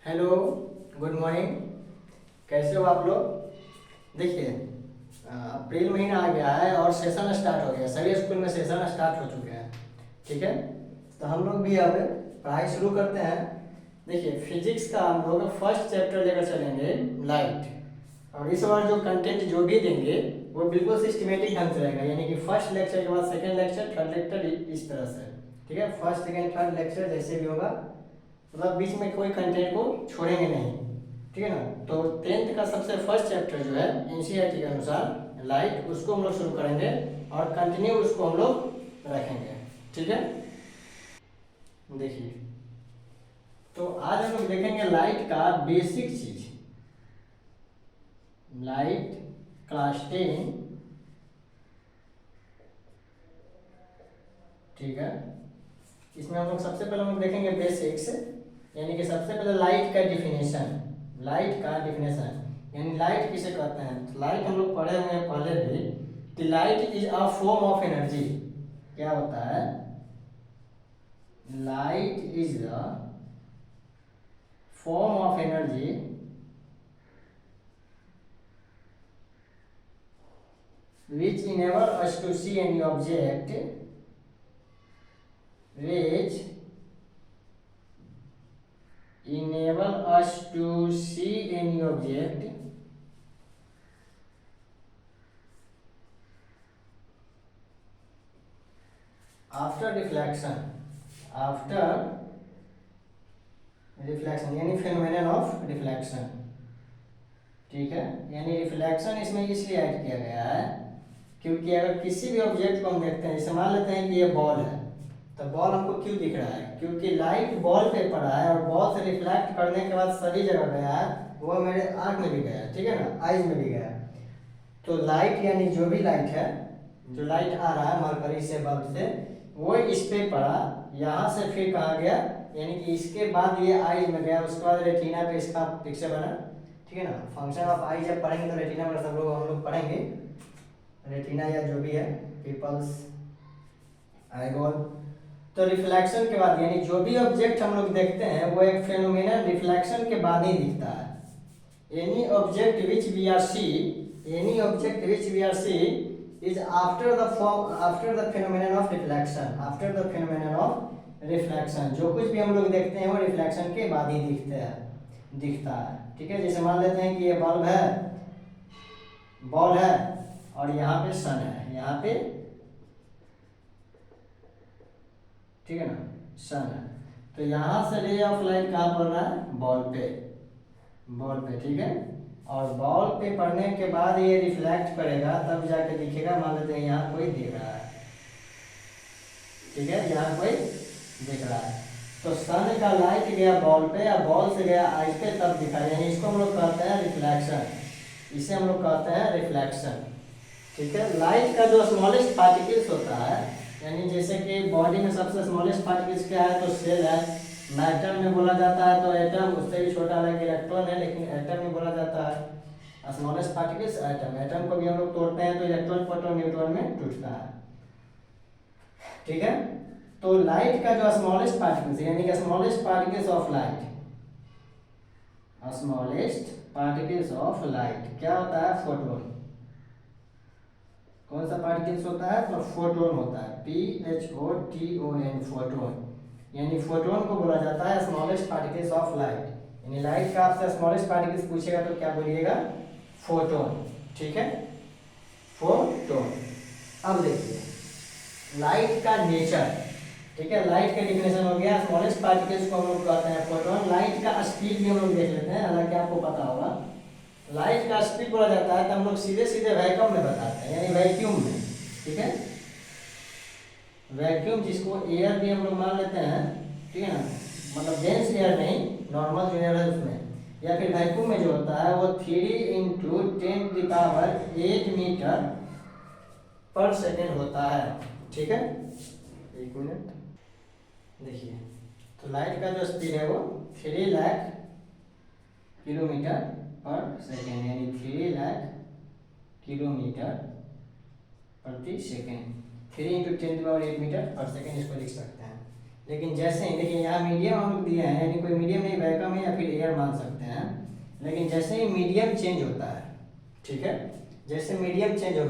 Hello, good morning. कैसे हो आप लोग? देखिए, अप्रैल महीना आ गया है और सेशन स्टार्ट हो गया। सभी स्कूल में सेशन स्टार्ट हो चुके हैं। ठीक है, तो हम लोग भी अब पढ़ाई शुरू करते हैं। देखिए, फिजिक्स का हम लोग फर्स्ट चैप्टर लेकर चलेंगे, लाइट। और इस बार जो कंटेंट जो भी देंगे वो बिल्कुल सिस्टमेटिक ढंग से रहेगा, यानी कि फर्स्ट लेक्चर के बाद सेकेंड लेक्चर, थर्ड लेक्चर, इस तरह से। ठीक है, फर्स्ट सेकेंड थर्ड लेक्चर जैसे भी होगा, मतलब बीच में कोई कंटेंट को छोड़ेंगे नहीं। ठीक है ना। तो टेंथ का सबसे फर्स्ट चैप्टर जो है एनसीईआरटी के अनुसार लाइट, उसको हम लोग शुरू करेंगे और कंटिन्यू उसको हम लोग रखेंगे। ठीक है, देखिए, तो आज हम लोग देखेंगे लाइट का बेसिक चीज। Light class 10। ठीक है, इसमें हम लोग सबसे पहले हम लोग देखेंगे बेसिक्स, यानी कि सबसे पहले लाइट का डिफिनेशन। लाइट का डिफिनेशन यानी लाइट किसे कहते हैं। तो लाइट हम लोग पढ़े हुए हैं पहले भी कि light is a form of energy. क्या होता है? Light is the form of energy which enable us to see any object, which enable us to see any object after reflection, after reflection यानी phenomenon of reflection। ठीक है, यानी reflection इसमें इसलिए add किया गया है क्योंकि अगर किसी भी ऑब्जेक्ट को हम देखते हैं, जैसे मान लेते हैं कि ये बॉल है, तो बॉल हमको क्यों दिख रहा है? क्योंकि लाइट बॉल पे पड़ा है और बॉल से रिफ्लेक्ट करने के बाद सभी जगह गया है, वो मेरे आँख में भी गया। ठीक है ना, आइज में भी गया। तो लाइट यानी जो भी लाइट है, जो लाइट आ रहा है मरकरी से, बल्ब से, वो इस पे पड़ा, यहाँ से फिर कहाँ गया, यानी कि इसके बाद ये आइज में गया, उसके बाद रेटिना पे इसका पिक्चर बना। ठीक है ना, फंक्शन ऑफ आई जब पढ़ेंगे तो रेटिना पर सब लोग हम लोग पढ़ेंगे, रेटिना या जो भी है, पीपल्स आईबॉल। तो रिफ्लेक्शन के बाद यानी जो भी ऑब्जेक्ट हम लोग देखते हैं वो एक फेनोमेनन रिफ्लेक्शन के बाद ही दिखता है। Any object which we are see, any object which we are see is after the form, after the phenomenon of reflection, after the phenomenon of reflection. जो कुछ भी हम लोग देखते हैं वो रिफ्लेक्शन के बाद ही दिखता है। ठीक है, जैसे मान लेते हैं कि ये बल्ब है, बॉल है, और यहाँ पे सन है, यहाँ पे, ठीक है ना, सन है। तो यहाँ से रे ऑफ लाइट कहाँ पड़ रहा है? बॉल पे, बॉल पे। ठीक है, और बॉल पे पड़ने के बाद ये रिफ्लेक्ट करेगा, तब जाके दिखेगा। मान लेते हैं यहाँ कोई दिख रहा है, ठीक है, यहाँ कोई दिख रहा है, तो सन का लाइट गया बॉल पे या बॉल से गया आइज पे, तब दिखा, यानी इसको हम लोग कहते हैं रिफ्लेक्शन, इसे हम लोग कहते हैं रिफ्लेक्शन। ठीक है, लाइट का जो स्मॉलेस्ट पार्टिकल्स होता है, यानी जैसे कि बॉडी में सबसे स्मॉलेस्ट पार्टिकल्स क्या है? तो सेल है। मैटर में बोला जाता है तो एटम, उससे भी छोटा अलग इलेक्ट्रॉन है, लेकिन एटम में बोला जाता है स्मॉलेस्ट पार्टिकल्स एटम। एटम को भी हम लोग तोड़ते हैं तो इलेक्ट्रॉन, प्रोटॉन, न्यूट्रॉन में टूटता है। ठीक है, तो लाइट का जो स्मॉलेस्ट पार्टिकल्स यानी कि smallest particles of light, smallest particles of light क्या होता है? फोटोन। कौन सा पार्टिकल्स होता है? तो फोटोन होता है, PHOTON, फोटोन। यानी फोटोन को बोला जाता है स्मॉलेस्ट पार्टिकल्स ऑफ लाइट। यानी लाइट का आपसे स्मॉलेस्ट पार्टिकल्स पूछेगा तो क्या बोलिएगा? फोटोन। ठीक है, फोटोन। अब देखिए लाइट का नेचर। ठीक है, लाइट का डिफिनेशन हो गया, स्मॉलेस्ट पार्टिकल्स को हम लोग कहते हैं फोटोन। लाइट का स्पीड भी हम लोग देख लेते हैं, हालांकि आपको पता होगा लाइट का स्पीड बोला जाता है तो हम लोग सीधे सीधे वैक्यूम में बताते हैं, यानी वैक्यूम में। ठीक है, वैक्यूम जिसको एयर भी हम लोग मान लेते हैं, ठीक है ना, मतलब डेंस एयर नहीं, नॉर्मल जो एयर है उसमें, या फिर वैक्यूम में जो होता है वो 3 × 10⁸ मीटर पर सेकेंड होता है। ठीक है, एक मिनट देखिए, तो लाइट का जो स्पीड है वो 3 लाख किलोमीटर पर सेकेंड, यानी 3 लाख किलोमीटर प्रति सेकेंड। 3 × 10⁸ मीटर पर सेकेंड, इसको लिख सकते हैं। लेकिन जैसे ही देखिए यहाँ मीडियम हम लोग दिए हैं, यानी कोई मीडियम नहीं, वैक्यूम है या फिर एयर मान सकते हैं। लेकिन जैसे ही मीडियम चेंज होता है, ठीक है, जैसे मीडियम चेंज हो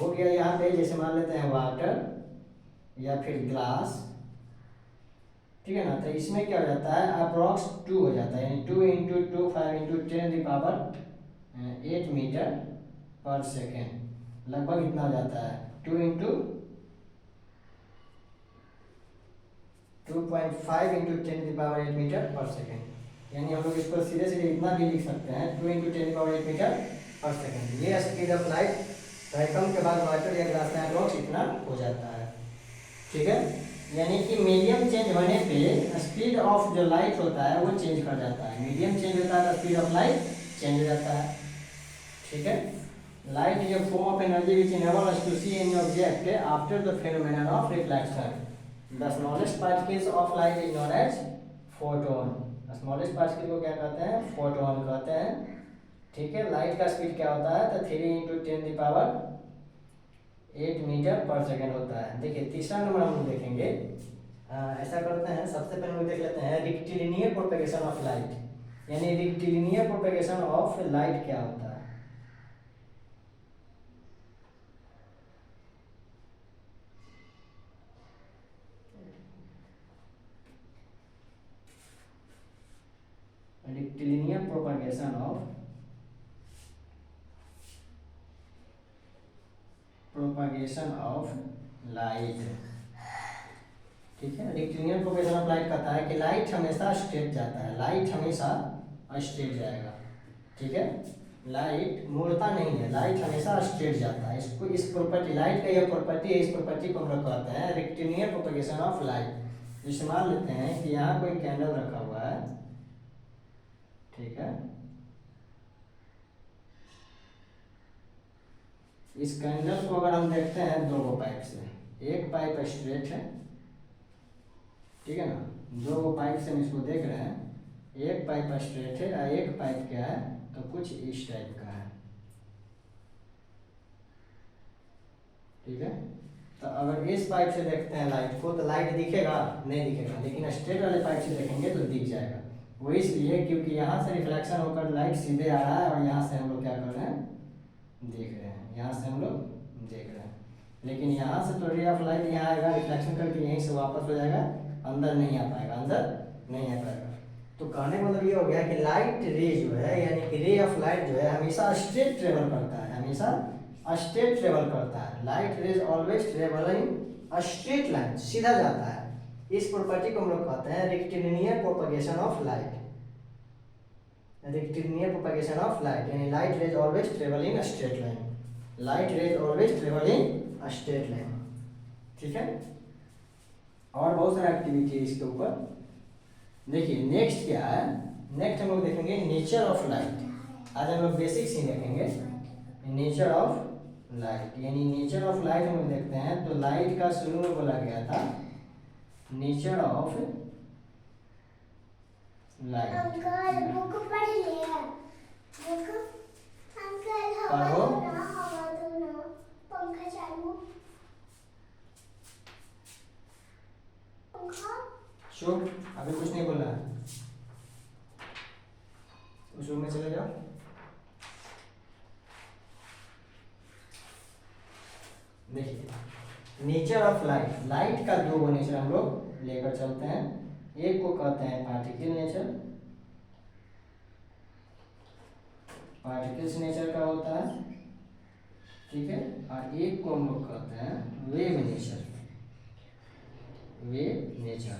गया यहाँ पे, जैसे मान लेते हैं वाटर या फिर ग्लास, ठीक है ना, तो इसमें क्या हो जाता है, अप्रॉक्स 2 हो जाता है, यानी 2 into 2 5 into 10⁸ metre per second, लगभग इतना हो जाता है, 2 into 2.5 into 10⁸ metre per second. यानी हम लोग इसको सीधे सीधे इतना भी लिख सकते हैं, 2 इंटू 10⁸ मीटर पर सेकेंड। ये स्पीड ऑफ लाइट वैक्यूम के बाद वाटर या ग्लास में अप्रॉक्स इतना हो जाता है, ठीक है। यानी कि मीडियम चेंज होने पे स्पीड ऑफ जो लाइट होता है वो चेंज कर जाता है, मीडियम चेंज होता है तो स्पीड ऑफ लाइट चेंज हो जाता है, ठीक है। Light is a form of energy which enable us to see any object after the phenomenon of reflection. The smallest particles of light is known as photon. Smallest particle को क्या कहते हैं, photon कहते हैं, ठीक है। लाइट का speed क्या होता है, तो 3 इंटू 10⁸ मीटर पर सेकेंड होता है। देखिए तीसरा नंबर हम लोग देखेंगे, ऐसा करते हैं, सबसे पहले हम लोग देख लेते हैं रेक्टिलिनियर प्रोपेगेशन ऑफ लाइट। यानी रेक्टिलिनियर प्रोपेगेशन ऑफ लाइट क्या होता है। रेक्टिलिनियर प्रोपेगेशन ऑफ लाइट, ठीक है। रेक्टिलिनियर प्रोपेगेशन ऑफ लाइट कहता है कि लाइट हमेशा स्ट्रेट जाता है, लाइट हमेशा स्ट्रेट जाएगा, ठीक है। लाइट मुड़ता नहीं है, लाइट हमेशा स्ट्रेट जाता है। इसको इस प्रॉपर्टी, लाइट का यह प्रॉपर्टी है, इस प्रॉपर्टी को हम लोग कहते हैं रेक्टिलिनियर प्रोपेगेशन ऑफ लाइट। जैसे मान लेते हैं कि यहाँ कोई कैंडल रखा हुआ है, ठीक है। इस कैंडल को अगर हम देखते हैं दो पाइप से, एक पाइप स्ट्रेट है, ठीक है ना, दो पाइप से हम इसको देख रहे हैं, एक पाइप स्ट्रेट है और एक पाइप क्या है, तो कुछ इस टाइप का है, ठीक है। तो अगर इस पाइप से देखते हैं लाइट को, तो लाइट दिखेगा नहीं दिखेगा, लेकिन स्ट्रेट वाले पाइप से देखेंगे तो दिख जाएगा। वो इसलिए क्योंकि यहाँ से रिफ्लेक्शन होकर लाइट सीधे आ रहा है और यहाँ से हम लोग क्या कर रहे हैं, देख रहे हैं, यहाँ से हम लोग देख रहे हैं। लेकिन यहाँ से तो रे ऑफ लाइट यहाँ आएगा, रिफ्लेक्शन करके यहीं से वापस हो जाएगा, अंदर नहीं आ पाएगा, अंदर नहीं आ पाएगा। तो कहने का मतलब ये हो गया कि लाइट रे जो है, यानी कि रे ऑफ लाइट जो है हमेशा स्ट्रेट ट्रेवल करता है, हमेशा स्ट्रेट ट्रेवल करता है। Light rays always travel in a straight line, सीधा जाता है। इस प्रॉपर्टी को हम लोग कहते हैं rectilinear propagation of light. Rectilinear propagation of light यानी light rays always travel in a straight line, light rays always travel in a straight line, ठीक है। और बहुत सारा एक्टिविटी है इसके ऊपर। देखिए नेक्स्ट क्या है, नेक्स्ट हम लोग देखेंगे नेचर ऑफ लाइट। आज हम लोग बेसिक्स ही देखेंगे, नेचर ऑफ लाइट। यानी नेचर ऑफ लाइट हम लोग देखते हैं, तो लाइट का शुरू में बोला गया था nature of light. Uncle book पढ़ लिया, बुक अंकल पढ़ो, हवा दो ना, पंखा चालू, पंखा चुप, अभी कुछ नहीं बोला है, उस रूम में चले जाओ। देखिए नेचर ऑफ लाइट, लाइट का दो नेचर हम लोग लेकर चलते हैं। एक को कहते हैं पार्टिकल नेचर, पार्टिकल्स नेचर का होता है, ठीक है। और एक को हम लोग कहते हैं वेव नेचर, वेव नेचर।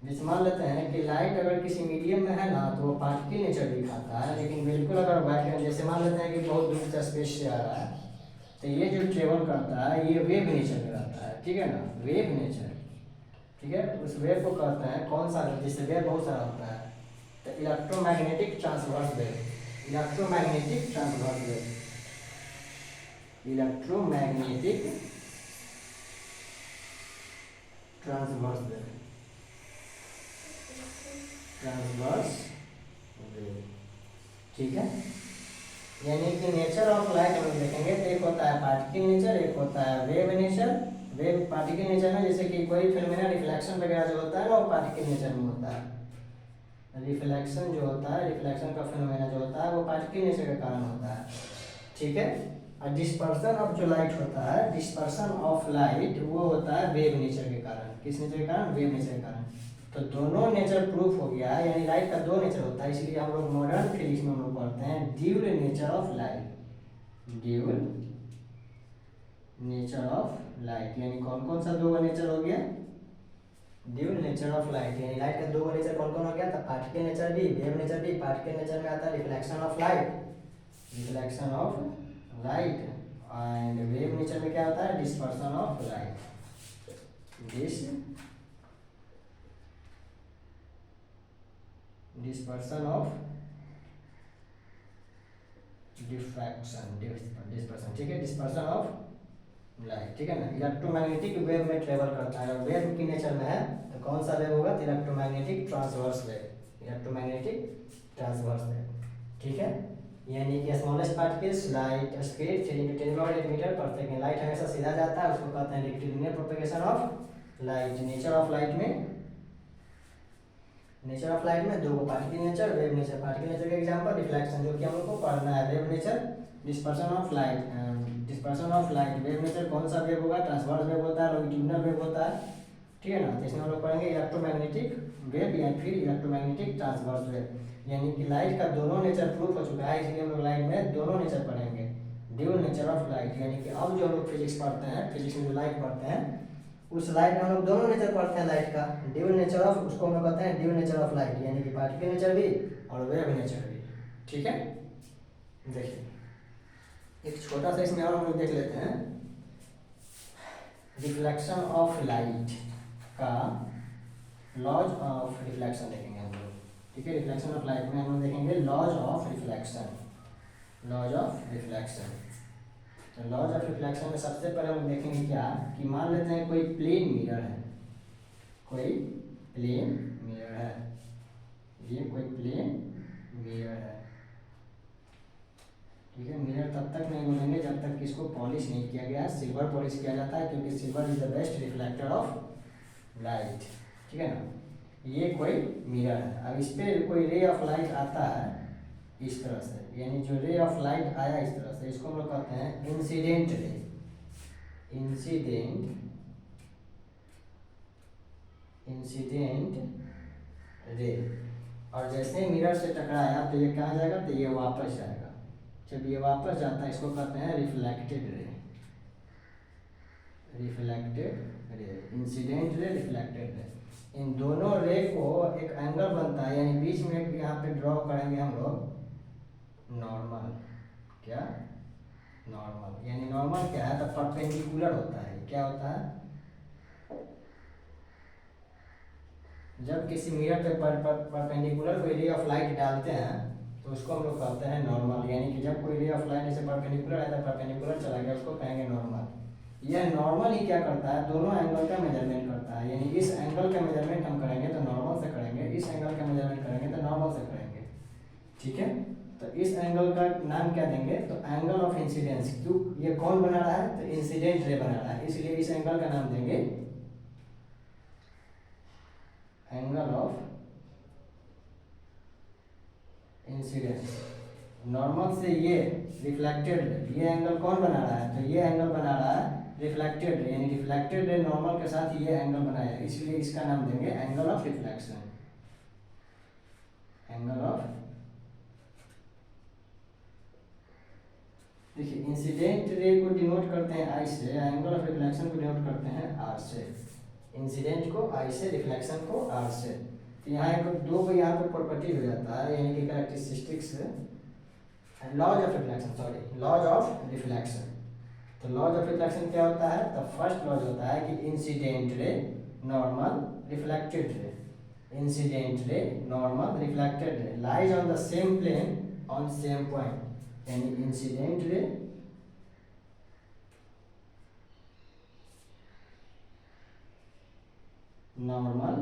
जैसे मान लेते हैं कि लाइट अगर किसी मीडियम में है ना, तो वो पार्टिकल नेचर दिखाता है, लेकिन बिल्कुल अगर वैक्यूम, जैसे मान लेते हैं कि बहुत दूर से स्पेस से आ रहा है, तो ये जो ट्रेवल करता है ये वेव नेचर में रहता है, ठीक है ना, वेव नेचर, ठीक है। उस वेव को कहते हैं कौन सा, जिससे वेव बहुत सारा होता है, तो electromagnetic transverse wave, electromagnetic transverse wave, electromagnetic transverse wave, transverse wave, ठीक है। यानी कि नेचर ऑफ लाइट हम लोग देखेंगे, तो एक होता है पार्टिकल नेचर, एक होता है wave nature, wave particle nature में, जैसे कि कोई फिनोमेना रिफ्लेक्शन वगैरह जो होता है ना, वो पार्टिकल नेचर में होता है। रिफ्लेक्शन जो होता है, रिफ्लेक्शन का फिनोमेना जो होता है वो पार्टिकल नेचर के कारण होता है, ठीक है। और डिस्पर्सन ऑफ जो लाइट होता है, डिस्पर्सन ऑफ लाइट वो होता है वेव नेचर के कारण। किस नेचर के कारण? वेव नेचर के कारण। तो दोनों नेचर प्रूफ हो गया है, यानी लाइट का दो नेचर होता है, इसलिए हम लोग मॉडर्न फिजिक्स में हम लोग पढ़ते हैं dual nature of light. Dual nature of light, यानी कौन कौन सा दो नेचर हो गया? ड्यूल नेचर ऑफ लाइट, यानी लाइट का दो नेचर कौन कौन हो गया? तो पार्टिकल नेचर भी, वेव नेचर भी। पार्टिकल नेचर में आता है reflection of light, reflection of light, and wave nature में क्या होता है? Dispersion of light, dispersion of diffraction, dispersion, ठीक है, डिस्पर्सन ऑफ लाइट, ठीक है ना। इलेक्ट्रोमैग्नेटिक वेव में ट्रेवल करता है, और वेव की नेचर में है तो कौन सा वेव होगा? Electromagnetic transverse wave, electromagnetic transverse wave, ठीक है। यानी कि smallest particles light speed 3 × 10⁻⁸ metre per second. Light हमेशा सीधा जाता है, उसको कहते हैं rectilinear propagation of light. Nature of light में, नेचर ऑफ लाइट में दो particle nature, wave nature. Particle nature का एग्जांपल रिफ्लेक्शन, जो कि हम लोग को पढ़ना है। Wave nature dispersion of light, dispersion of light. Wave nature कौन सा वेव होगा? ट्रांसवर्स वेव होता है, लॉन्गिट्यूडिनल वेव होता है, ठीक है ना। तो इसमें हम लोग पढ़ेंगे इलेक्ट्रोमैग्नेटिक वेव या फिर इलेक्ट्रोमैग्नेटिक ट्रांसवर्स वेव। यानी कि लाइट का दोनों नेचर प्रूफ हो चुका है, इसलिए हम लोग लाइट में दोनों नेचर पढ़ेंगे। ड्यूल नेचर ऑफ लाइट, यानी कि अब जो हम लोग फिजिक्स पढ़ते हैं, फिजिक्स में जो लाइट पढ़ते हैं, उस लाइट में हम लोग दोनों नेचर पढ़ते हैं लाइट का। ड्यूल नेचर ऑफ, उसको हम लोग कहते हैं ड्यूल नेचर ऑफ लाइट, यानी कि पार्टिकल नेचर भी और वेव नेचर भी, ठीक है। देखिए एक छोटा सा इसमें और हम लोग देख लेते हैं, रिफ्लेक्शन ऑफ लाइट का लॉज ऑफ रिफ्लेक्शन देखेंगे हम लोग, ठीक है। रिफ्लेक्शन ऑफ लाइट में हम लोग देखेंगे laws of reflection, laws of reflection. तो लॉज ऑफ रिफ्लेक्शन में सबसे पहले हम देखेंगे क्या, कि मान लेते हैं कोई प्लेन मिरर है, कोई प्लेन मिरर है, ये कोई प्लेन मिरर है, ठीक है। मिरर तब तक नहीं बोलेंगे जब तक कि इसको पॉलिश नहीं किया गया। सिल्वर पॉलिश किया जाता है, क्योंकि silver is the best reflector of light, ठीक है ना। ये कोई मिरर है, अब इस पर कोई रे ऑफ लाइट आता है इस तरह से, यानी जो रे ऑफ लाइट आया इस तरह से, इसको हम लोग कहते हैं इंसिडेंट रे, इंसिडेंट रे। और जैसे मिरर से टकराया तो ये कहाँ जाएगा? तो ये वापस जाएगा। जब ये वापस जाता है इसको कहते हैं reflected ray, reflected ray, incident रे, रिफ्लेक्टेड रे। इन दोनों रे को एक एंगल बनता है, यानी बीच में यहाँ पे ड्रॉ करेंगे हम लोग नॉर्मल। क्या? नॉर्मल, यानी नॉर्मल क्या है? तो परपेंडिकुलर होता है। क्या होता है? जब किसी मिरर पे परपेंडिकुलर कोई रे ऑफ लाइट डालते हैं तो उसको हम लोग कहते हैं नॉर्मल। यानी कि जब कोई रे ऑफ लाइट जैसे परपेंडिकुलर है तो परपेंडिकुलर चला गया, उसको कहेंगे नॉर्मल। यह नॉर्मल ही क्या करता है? दोनों एंगल का मेजरमेंट करता है। यानी इस एंगल का मेजरमेंट हम करेंगे तो नॉर्मल से करेंगे, इस एंगल का मेजरमेंट करेंगे तो नॉर्मल से करेंगे, ठीक है। तो इस एंगल का नाम क्या देंगे? तो एंगल ऑफ इंसिडेंस। क्यों? ये कौन बना रहा है? तो इंसिडेंट रे बना रहा है, इसलिए इस एंगल का नाम देंगे एंगल ऑफ इंसिडेंस। नॉर्मल से ये रिफ्लेक्टेड, ये एंगल कौन बना रहा है? तो ये एंगल बना रहा है रिफ्लेक्टेड रे, यानी रिफ्लेक्टेड रे नॉर्मल के साथ ये एंगल बनाया, इसलिए इसका नाम देंगे angle of reflection, angle of. देखिए इंसिडेंट रे को डिनोट करते हैं आई से, एंगल ऑफ रिफ्लेक्शन को डिनोट करते हैं आर से। इंसिडेंट को आई से, रिफ्लेक्शन को आर से। तो यहाँ एक दो को यहाँ पे प्रॉपर्टी हो जाता है, यानी कि characteristics, laws of reflection, sorry laws of reflection. तो लॉज ऑफ रिफ्लेक्शन क्या होता है? तो फर्स्ट लॉज होता है कि incident ray normal reflected ray, incident ray normal reflected ray lies on the same plane on same point. यानी incident ray normal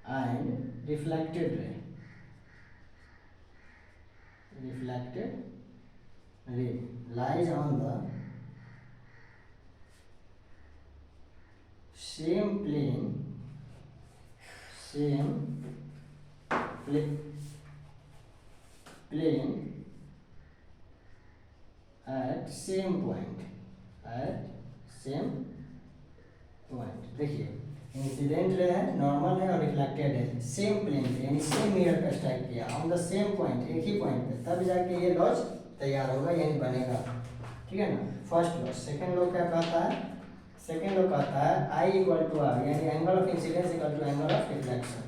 and reflected ray, reflected ray lies on the same plane at same point देखिए incident ray है, normal है और reflected है, same plane पे यानी same mirror का strike किया ऑन द सेम पॉइंट, एक ही पॉइंट पे, तब जाके ये लॉज तैयार होगा यानी बनेगा। ठीक है ना, फर्स्ट लॉज। सेकंड लॉ क्या कहता है? सेकंड लॉ कहता है आई इक्वल टू आर यानी angle of incidence equal to angle of reflection.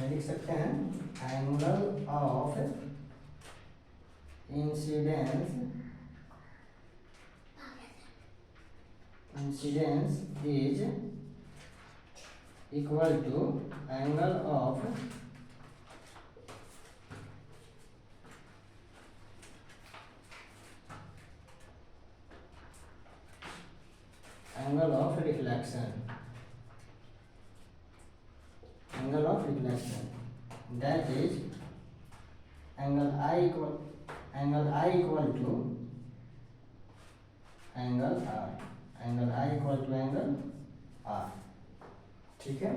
लिख सकते हैं angle of incidence is equal to angle of reflection. That is angle I equal to angle R, angle I equal to angle R। ठीक है,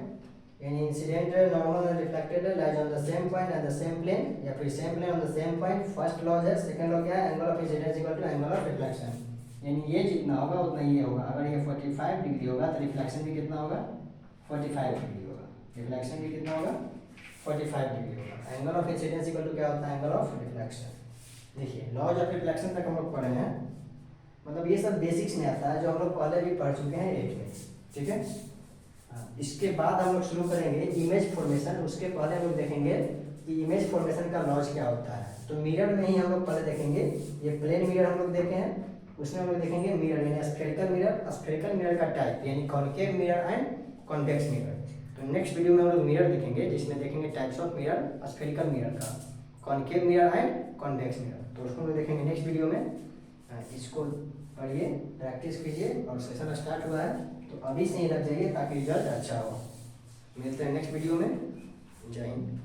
यानी incident है, normal है, reflected है, lies on the same point and the same plane, या फिर same plane on the same point. First law है। Second law क्या है? Angle of incidence equal to angle of reflection, यानी ये जितना होगा उतना ये होगा। अगर ये 45 डिग्री होगा तो रिफ्लेक्शन भी कितना होगा? 45 डिग्री होगा। रिफ्लेक्शन भी कितना होगा? 45 डिग्री होगा। Angle of incidence equal to क्या होता है? Angle of reflection. देखिए लॉज ऑफ रिफ्लेक्शन तक हम लोग पढ़े हैं, मतलब ये सब बेसिक्स में आता है जो हम लोग पहले भी पढ़ चुके हैं 8 में। ठीक है, इसके बाद हम लोग शुरू करेंगे इमेज फॉर्मेशन। उसके पहले हम लोग देखेंगे कि इमेज फॉर्मेशन का लॉज क्या होता है। तो मिरर में ही हम लोग पहले देखेंगे, ये प्लेन मिरर हम लोग देखे हैं, उसमें हम लोग देखेंगे मिरर यानी स्फेरिकल मिरर का टाइप यानी concave mirror and convex mirror. तो नेक्स्ट वीडियो में हम लोग मिरर देखेंगे, जिसमें देखेंगे types of mirror, spherical mirror का, concave mirror and convex mirror. तो उसको हम लोग देखेंगे नेक्स्ट वीडियो में। इसको पढ़िए, प्रैक्टिस कीजिए, और सेशन स्टार्ट हुआ है तो अभी से ही लग जाइए ताकि रिजल्ट अच्छा हो। मिलते हैं नेक्स्ट वीडियो में। जय हिंद।